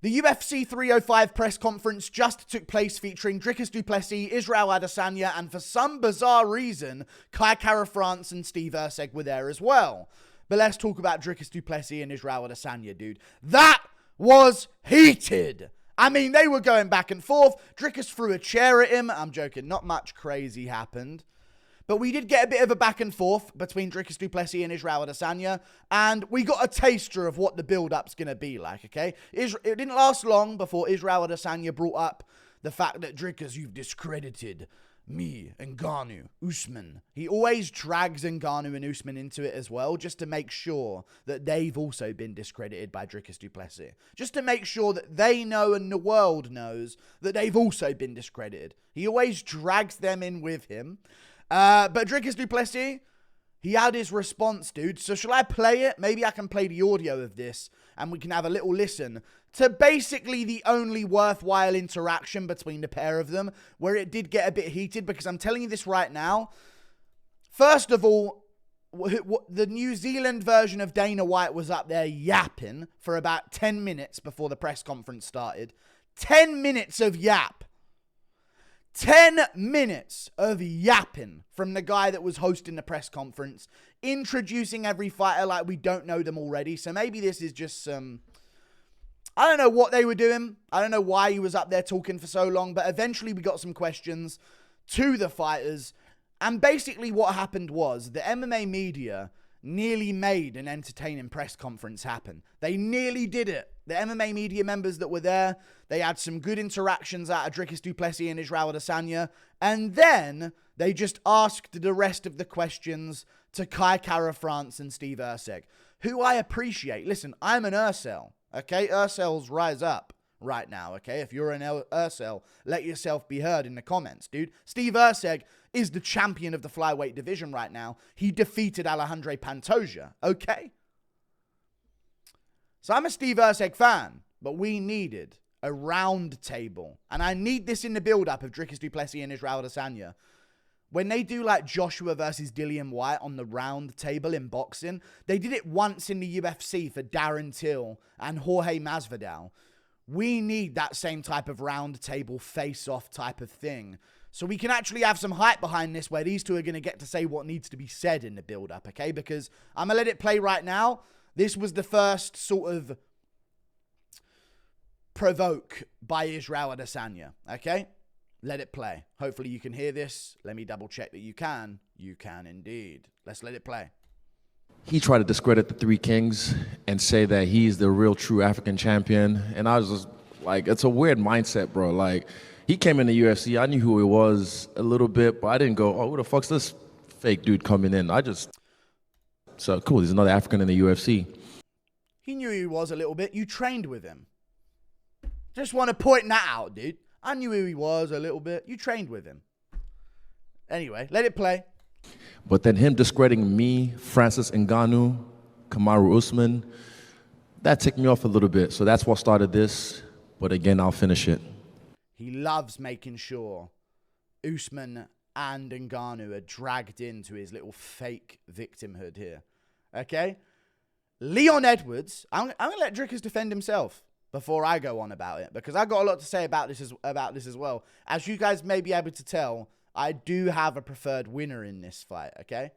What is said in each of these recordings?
The UFC 305 press conference just took place featuring Dricus Du Plessis, Israel Adesanya, and for some bizarre reason, Kai Kara-France and Steve Erceg were there as well. But let's talk about Dricus Du Plessis and Israel Adesanya, dude. That was heated. I mean, they were going back and forth. Dricus threw a chair at him. I'm joking, not much crazy happened. But we did get a bit of a back and forth between Dricus Du Plessis and Israel Adesanya, and we got a taster of what the build-up's going to be like, okay? It didn't last long before Israel Adesanya brought up the fact that, Dricus, you've discredited me, Ngannou, Usman. He always drags Ngannou and Usman into it as well, just to make sure that they've also been discredited by Dricus Du Plessis. Just to make sure that they know and the world knows that they've also been discredited. He always drags them in with him. But Dricus Du Plessis, he had his response, dude. So shall I play it? Maybe I can play the audio of this and we can have a little listen to basically the only worthwhile interaction between the pair of them, where it did get a bit heated, because I'm telling you this right now. First of all, the New Zealand version of Dana White was up there yapping for about 10 minutes before the press conference started. 10 minutes of yap. 10 minutes of yapping from the guy that was hosting the press conference, introducing every fighter like we don't know them already. So maybe this is just some... I don't know what they were doing. I don't know why he was up there talking for so long, but eventually we got some questions to the fighters. And basically what happened was the MMA media nearly made an entertaining press conference happen. They nearly did it. The MMA media members that were there, they had some good interactions out of Dricus Du Plessis and Israel Adesanya, and then they just asked the rest of the questions to Kai Kara-France and Steve Erceg, who I appreciate. Listen, I'm an Urcel, okay? Urcels rise up right now, okay? If you're an Urcel, let yourself be heard in the comments, dude. Steve Erceg is the champion of the flyweight division right now. He defeated Alejandro Pantoja, okay? So I'm a Steve Erceg fan, but we needed a round table. And I need this in the build-up of Dricus Du Plessis and Israel Adesanya. When they do like Joshua versus Dillian Whyte on the round table in boxing, they did it once in the UFC for Darren Till and Jorge Masvidal. We need that same type of round table face-off type of thing. So we can actually have some hype behind this where these two are going to get to say what needs to be said in the build-up, okay? Because I'm going to let it play right now. This was the first sort of provoke by Israel Adesanya, okay? Let it play. Hopefully you can hear this. Let me double check that you can. You can indeed. Let's let it play. He tried to discredit the Three Kings and say that he's the real true African champion. And I was just like, it's a weird mindset, bro. Like, he came in the UFC. I knew who he was a little bit, but I didn't go, oh, who the fuck's this fake dude coming in? So cool, he's another African in the UFC. He knew who he was a little bit. You trained with him. Just want to point that out, dude. I knew who he was a little bit. You trained with him. Anyway, let it play. But then him discrediting me, Francis Ngannou, Kamaru Usman, that ticked me off a little bit. So that's what started this. But again, I'll finish it. He loves making sure Usman and Ngannou are dragged into his little fake victimhood here. Okay? Leon Edwards, I'm going to let Dricus defend himself before I go on about it, because I got a lot to say about this as well. As you guys may be able to tell, I do have a preferred winner in this fight, okay?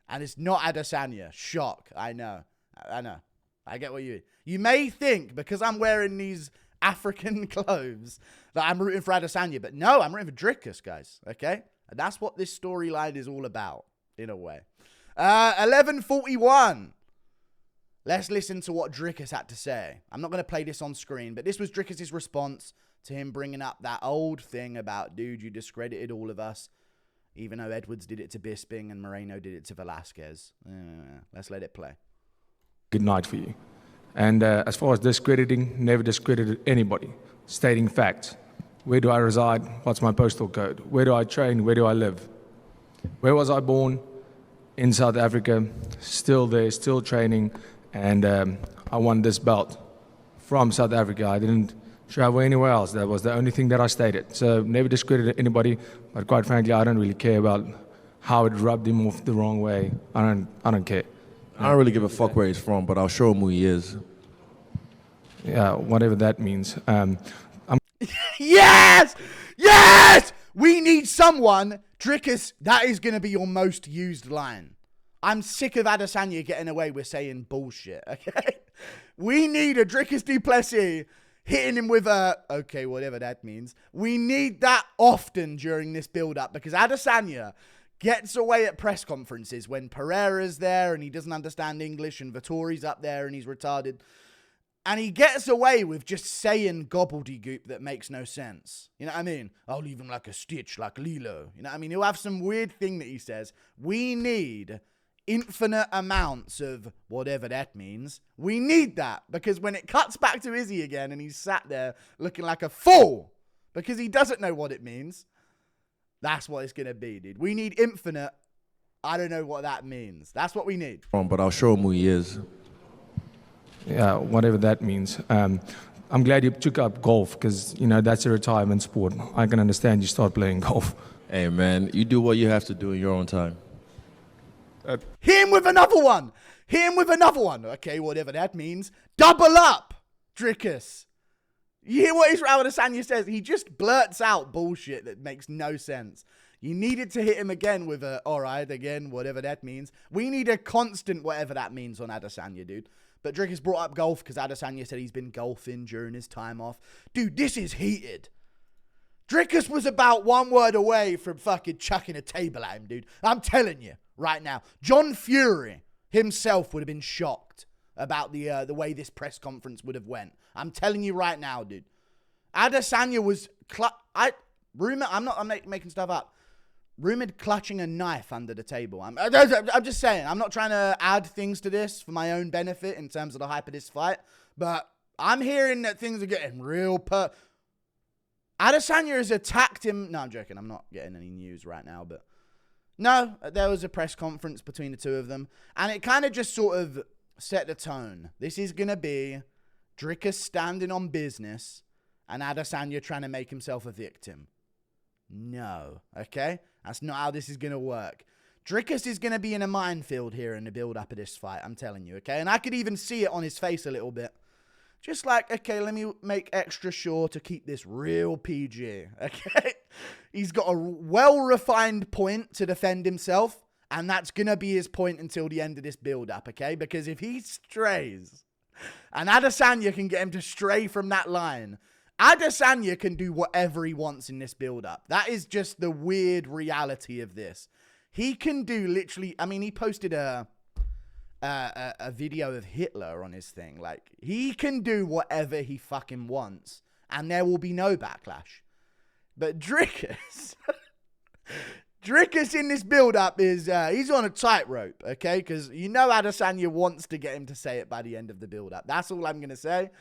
And it's not Adesanya. Shock. I know. I get what you may think, because I'm wearing these African clothes, that I'm rooting for Adesanya, but no, I'm rooting for Dricus, guys, okay? And that's what this storyline is all about, in a way. 11:41. Let's listen to what Dricus had to say. I'm not going to play this on screen, but this was Dricus' response to him bringing up that old thing about, dude, you discredited all of us, even though Edwards did it to Bisping and Moreno did it to Velasquez. Let's let it play. Good night for you. And as far as discrediting, never discredited anybody. Stating facts. Where do I reside? What's my postal code? Where do I train? Where do I live? Where was I born? In South Africa. Still there, still training. And I won this belt from South Africa. I didn't travel anywhere else. That was the only thing that I stated. So never discredited anybody, but quite frankly, I don't really care about how it rubbed him off the wrong way. I don't care. I don't really give a fuck where he's from, but I'll show him who he is. Yeah, whatever that means. Yes! Yes! We need someone. Dricus, that is going to be your most used line. I'm sick of Adesanya getting away with saying bullshit, okay? We need a Dricus Du Plessis hitting him with a, okay, whatever that means. We need that often during this build-up because Adesanya gets away at press conferences when Pereira's there and he doesn't understand English and Vittori's up there and he's retarded. And he gets away with just saying gobbledygook that makes no sense. You know what I mean? I'll leave him like a stitch, like Lilo. You know what I mean? He'll have some weird thing that he says. We need infinite amounts of whatever that means. We need that because when it cuts back to Izzy again and he's sat there looking like a fool because he doesn't know what it means, that's what it's going to be, dude. We need infinite. I don't know what that means. That's what we need. But I'll show him who he is. Yeah, whatever that means. I'm glad you took up golf because, you know, that's a retirement sport. I can understand you start playing golf. Hey, man, you do what you have to do in your own time. Hit him with another one. Hit him with another one. Okay, whatever that means. Double up, Dricus. You hear what Israel Adesanya says? He just blurts out bullshit that makes no sense. You needed to hit him again with a, all right, again, whatever that means. We need a constant whatever that means on Adesanya, dude. But Dricus brought up golf because Adesanya said he's been golfing during his time off. Dude, this is heated. Dricus was about one word away from fucking chucking a table at him, dude. I'm telling you right now. John Fury himself would have been shocked about the way this press conference would have went. I'm telling you right now, dude. Adesanya was... I'm making stuff up. Rumored clutching a knife under the table. I'm just saying. I'm not trying to add things to this for my own benefit in terms of the hype of this fight. But I'm hearing that things are getting real Adesanya has attacked him. No, I'm joking. I'm not getting any news right now. But no, there was a press conference between the two of them. And it kind of just sort of set the tone. This is going to be Dricus standing on business and Adesanya trying to make himself a victim. No, okay? That's not how this is going to work. Dricus is going to be in a minefield here in the build-up of this fight, I'm telling you, okay? And I could even see it on his face a little bit. Just like, okay, let me make extra sure to keep this real PG, okay? He's got a well-refined point to defend himself, and that's going to be his point until the end of this build-up, okay? Because if he strays, and Adesanya can get him to stray from that line, Adesanya can do whatever he wants in this build-up. That is just the weird reality of this. He can do literally... I mean, he posted a video of Hitler on his thing. Like, he can do whatever he fucking wants, and there will be no backlash. But Dricus... Dricus in this build-up is... he's on a tightrope, okay? Because you know Adesanya wants to get him to say it by the end of the build-up. That's all I'm going to say.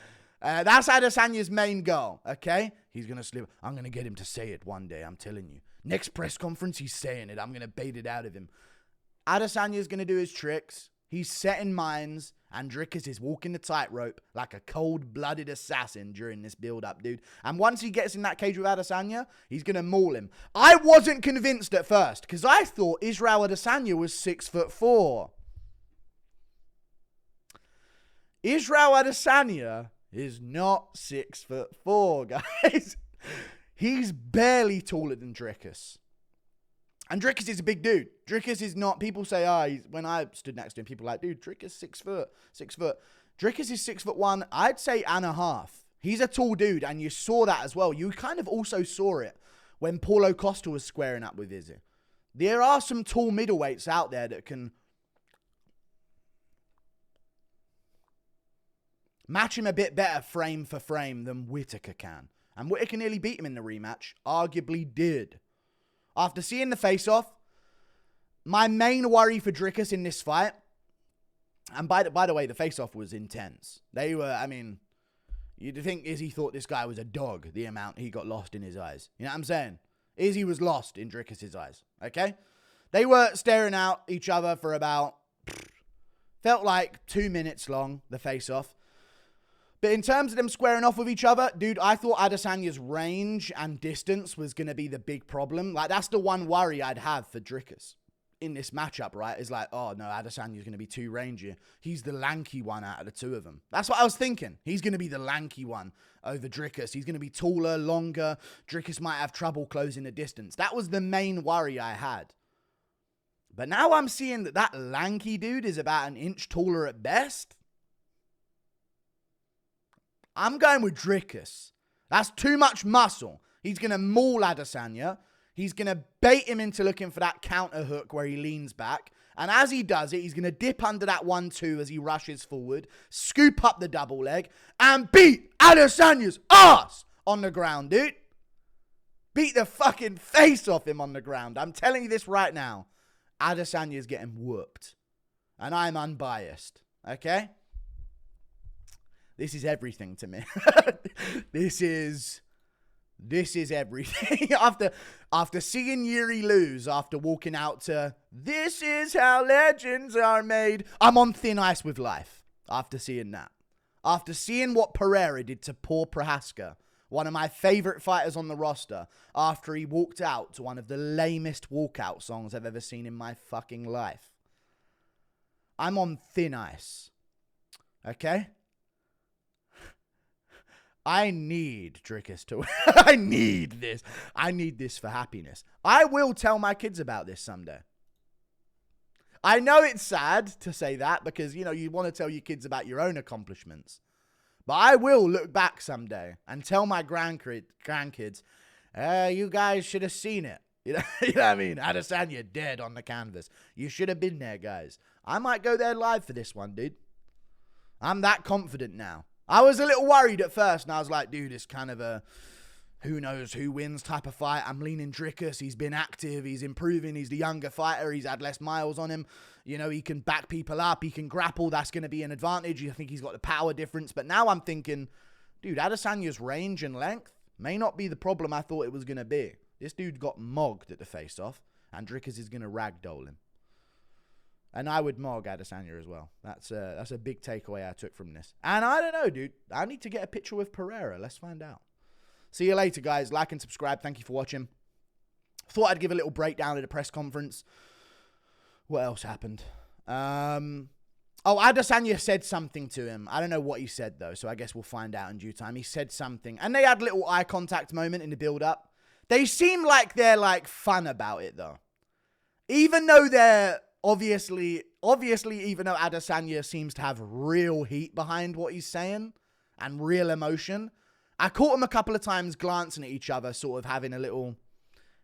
That's Adesanya's main goal, okay? He's going to slip. I'm going to get him to say it one day, I'm telling you. Next press conference, he's saying it. I'm going to bait it out of him. Adesanya's going to do his tricks. He's setting mines, and Dricus is walking the tightrope like a cold-blooded assassin during this build-up, dude. And once he gets in that cage with Adesanya, he's going to maul him. I wasn't convinced at first, because I thought Israel Adesanya was 6'4". Israel Adesanya is not 6'4", guys. He's barely taller than Dricus. And Dricus is a big dude. Dricus is not... People say, when I stood next to him, people were like, dude, Dricus 6 foot. Dricus is 6'1", I'd say, and a half. He's a tall dude, and you saw that as well. You kind of also saw it when Paulo Costa was squaring up with Izzy. There are some tall middleweights out there that can match him a bit better frame for frame than Whittaker can. And Whittaker nearly beat him in the rematch. Arguably did. After seeing the face-off, my main worry for Dricus in this fight, and by the way, the face-off was intense. They were, I mean, you'd think Izzy thought this guy was a dog, the amount he got lost in his eyes. You know what I'm saying? Izzy was lost in Dricus' eyes, okay? They were staring at each other for about, felt like 2 minutes long, the face-off. But in terms of them squaring off with each other, dude, I thought Adesanya's range and distance was going to be the big problem. Like, that's the one worry I'd have for Dricus. in this matchup, right, is like, oh no, Adesanya's going to be too rangy. He's the lanky one out of the two of them. That's what I was thinking. He's going to be the lanky one over Dricus. He's going to be taller, longer. Dricus might have trouble closing the distance. That was the main worry I had. But now I'm seeing that lanky dude is about an inch taller at best. I'm going with Dricus. That's too much muscle. He's going to maul Adesanya. He's going to bait him into looking for that counter hook where he leans back. And as he does it, he's going to dip under that 1-2 as he rushes forward, scoop up the double leg, and beat Adesanya's ass on the ground, dude. Beat the fucking face off him on the ground. I'm telling you this right now. Adesanya's getting whooped. And I'm unbiased. Okay? This is everything to me. This is everything. After seeing Yuri lose, after walking out to "This is how legends are made," I'm on thin ice with life. After seeing that. After seeing what Pereira did to poor Prohaska, one of my favorite fighters on the roster, after he walked out to one of the lamest walkout songs I've ever seen in my fucking life. I'm on thin ice. Okay? I need Dricus to... I need this. I need this for happiness. I will tell my kids about this someday. I know it's sad to say that because, you know, you want to tell your kids about your own accomplishments. But I will look back someday and tell my grandkids, you guys should have seen it. You know what I mean? Adesanya dead on the canvas. You should have been there, guys. I might go there live for this one, dude. I'm that confident now. I was a little worried at first, and I was like, dude, it's kind of a who knows who wins type of fight. I'm leaning Dricus. He's been active. He's improving. He's the younger fighter. He's had less miles on him. You know, he can back people up. He can grapple. That's going to be an advantage. I think he's got the power difference. But now I'm thinking, dude, Adesanya's range and length may not be the problem I thought it was going to be. This dude got mogged at the face-off, and Dricus is going to ragdoll him. And I would mog Adesanya as well. That's a big takeaway I took from this. And I don't know, dude. I need to get a picture with Pereira. Let's find out. See you later, guys. Like and subscribe. Thank you for watching. Thought I'd give a little breakdown of the press conference. What else happened? Adesanya said something to him. I don't know what he said, though, so I guess we'll find out in due time. He said something. And they had a little eye contact moment in the build-up. They seem like they're, like, fun about it, though. Even though they're... Obviously, even though Adesanya seems to have real heat behind what he's saying and real emotion, I caught him a couple of times glancing at each other, sort of having a little,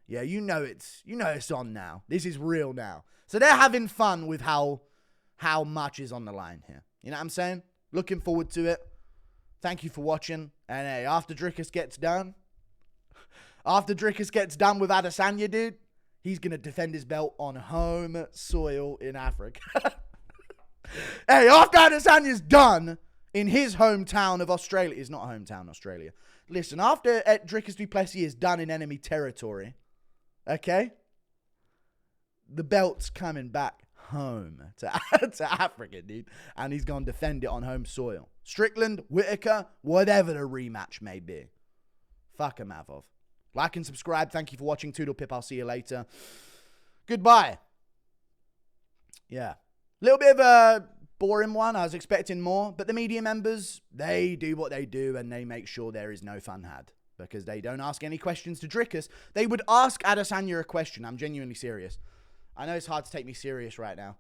yeah, you know it's on now. This is real now. So they're having fun with how much is on the line here. You know what I'm saying? Looking forward to it. Thank you for watching. And hey, after Dricus gets done with Adesanya, dude, he's going to defend his belt on home soil in Africa. Hey, after Adesanya's done in his hometown of Australia. It's not hometown, Australia. Listen, after Dricus Du Plessis is done in enemy territory, okay, the belt's coming back home to Africa, dude. And he's going to defend it on home soil. Strickland, Whitaker, whatever the rematch may be. Fuck him, Avov. Like and subscribe. Thank you for watching. Toodle Pip. I'll see you later. Goodbye. Yeah. A little bit of a boring one. I was expecting more. But the media members, they do what they do and they make sure there is no fun had. Because they don't ask any questions to Dricus. They would ask Adesanya a question. I'm genuinely serious. I know it's hard to take me serious right now.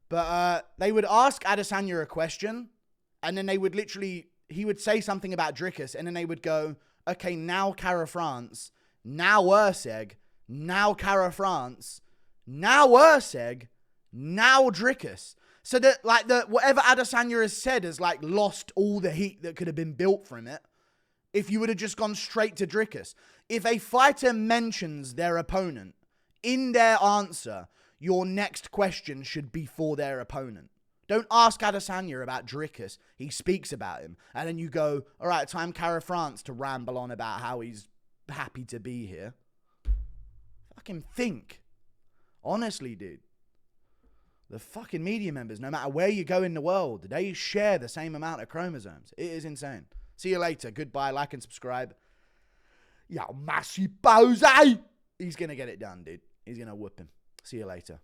But they would ask Adesanya a question. And then they would literally... He would say something about Dricus. And then they would go, okay, now Cara France... Now Urseg, now Cara France, now Urseg, now Dricus. So that like whatever Adesanya has said has like lost all the heat that could have been built from it if you would have just gone straight to Dricus. If a fighter mentions their opponent in their answer, your next question should be for their opponent. Don't ask Adesanya about Dricus. He speaks about him. And then you go, all right, time Cara France to ramble on about how he's happy to be here. Fucking think. Honestly, dude. The fucking media members, no matter where you go in the world, they share the same amount of chromosomes. It is insane. See you later. Goodbye. Like and subscribe. Yo, Massey Bose. He's going to get it done, dude. He's going to whoop him. See you later.